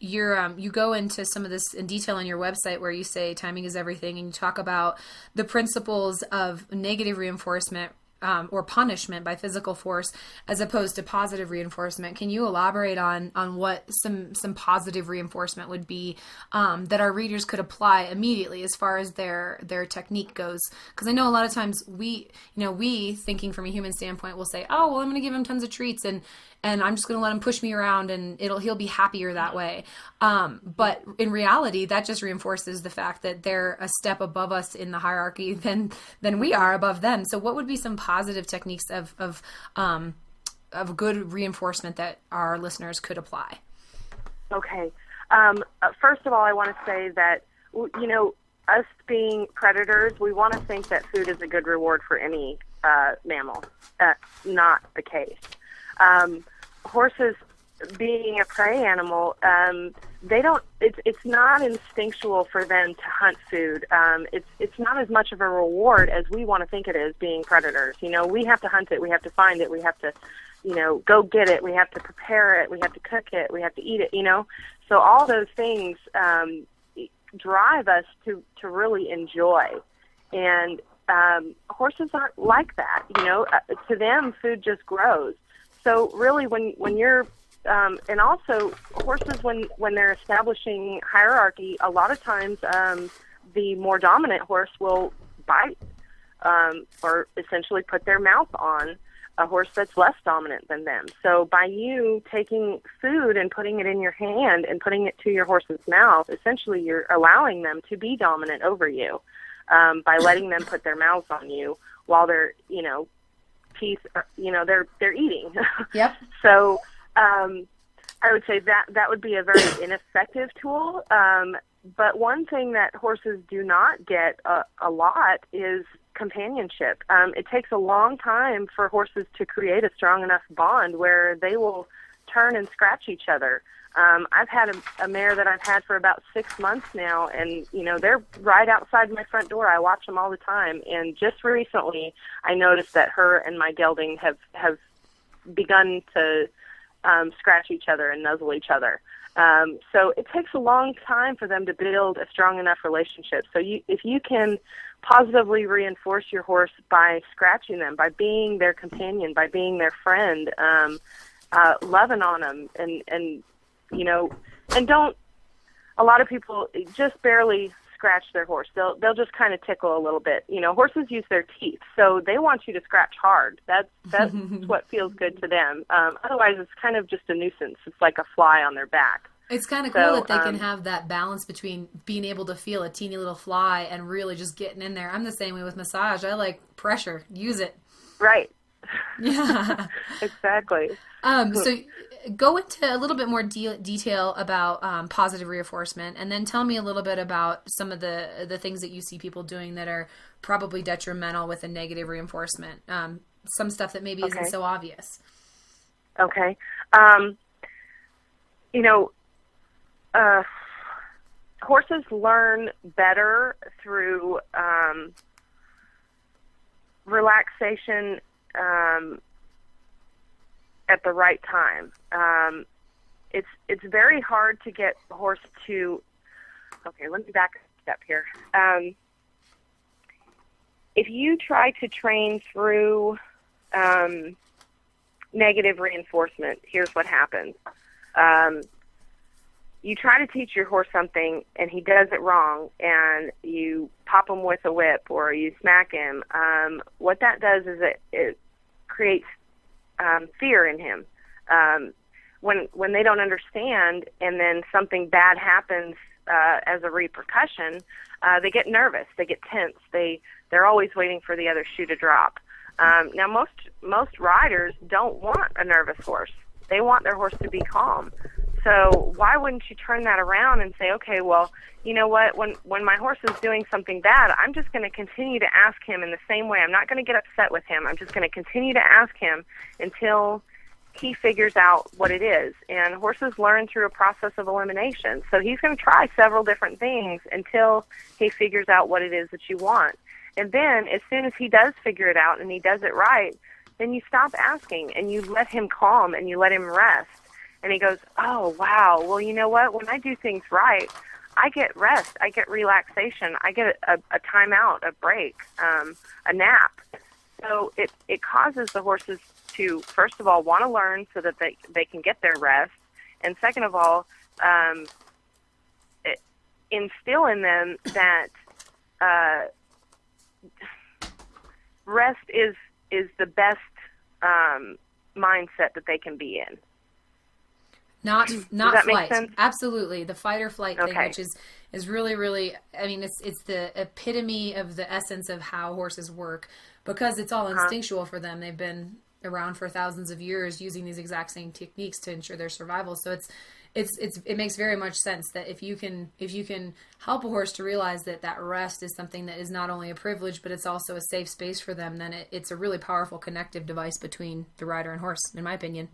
you go into some of this in detail on your website where you say timing is everything, and you talk about the principles of negative reinforcement or punishment by physical force as opposed to positive reinforcement. Can you elaborate on what some positive reinforcement would be that our readers could apply immediately as far as their technique goes? Because I know a lot of times we thinking from a human standpoint will say, oh, well, I'm going to give him tons of treats and I'm just going to let him push me around and he'll be happier that way. But in reality, that just reinforces the fact that they're a step above us in the hierarchy than we are above them. So what would be some positive techniques of good reinforcement that our listeners could apply? Okay. First of all, I want to say that, us being predators, we want to think that food is a good reward for any mammal. That's not the case. Horses, being a prey animal, it's not instinctual for them to hunt food. It's not as much of a reward as we want to think it is, being predators. We have to hunt it, we have to find it, we have to, go get it, we have to prepare it, we have to cook it, we have to eat it, So all those things drive us to really enjoy. And horses aren't like that, to them, food just grows. So really, when you're, and also horses, when they're establishing hierarchy, a lot of times the more dominant horse will bite or essentially put their mouth on a horse that's less dominant than them. So by you taking food and putting it in your hand and putting it to your horse's mouth, essentially you're allowing them to be dominant over you by letting them put their mouths on you while they're, they're eating. Yep. So I would say that would be a very ineffective tool. But one thing that horses do not get a lot is companionship. It takes a long time for horses to create a strong enough bond where they will turn and scratch each other. I've had a mare that I've had for about 6 months now, and, they're right outside my front door. I watch them all the time. And just recently, I noticed that her and my gelding have begun to scratch each other and nuzzle each other. So it takes a long time for them to build a strong enough relationship. So if you can positively reinforce your horse by scratching them, by being their companion, by being their friend, loving on them, and don't, a lot of people just barely scratch their horse. They'll just kind of tickle a little bit. Horses use their teeth, so they want you to scratch hard. That's what feels good to them. Otherwise, it's kind of just a nuisance. It's like a fly on their back. It's kind of cool that they can have that balance between being able to feel a teeny little fly and really just getting in there. I'm the same way with massage. I like pressure. Use it. Right. Yeah. Exactly. So go into a little bit more detail about positive reinforcement, and then tell me a little bit about some of the things that you see people doing that are probably detrimental with a negative reinforcement. Some stuff that maybe isn't so obvious. Okay. Horses learn better through relaxation at the right time. It's very hard to get a horse to. Okay, let me back a step here. If you try to train through negative reinforcement, here's what happens. You try to teach your horse something and he does it wrong, and you pop him with a whip or you smack him. What that does is it creates fear in him. When they don't understand and then something bad happens as a repercussion, they get nervous, they get tense, they're always waiting for the other shoe to drop. Now most riders don't want a nervous horse. They want their horse to be calm. So why wouldn't you turn that around and say, okay, well, you know what, when my horse is doing something bad, I'm just going to continue to ask him in the same way. I'm not going to get upset with him. I'm just going to continue to ask him until he figures out what it is. And horses learn through a process of elimination. So he's going to try several different things until he figures out what it is that you want. And then as soon as he does figure it out and he does it right, then you stop asking and you let him calm and you let him rest. And he goes, oh, wow. Well, you know what? When I do things right, I get rest. I get relaxation. I get a timeout, a break, a nap. So it causes the horses to, first of all, want to learn so that they can get their rest. And second of all, instill in them that rest is the best mindset that they can be in. Not Does that make flight. sense? Absolutely. The fight or flight thing, Okay. which is really, really, I mean, it's the epitome of the essence of how horses work, because it's all instinctual for them. They've been around for thousands of years using these exact same techniques to ensure their survival. So it makes very much sense that if you can help a horse to realize that rest is something that is not only a privilege, but it's also a safe space for them, then it's a really powerful connective device between the rider and horse, in my opinion.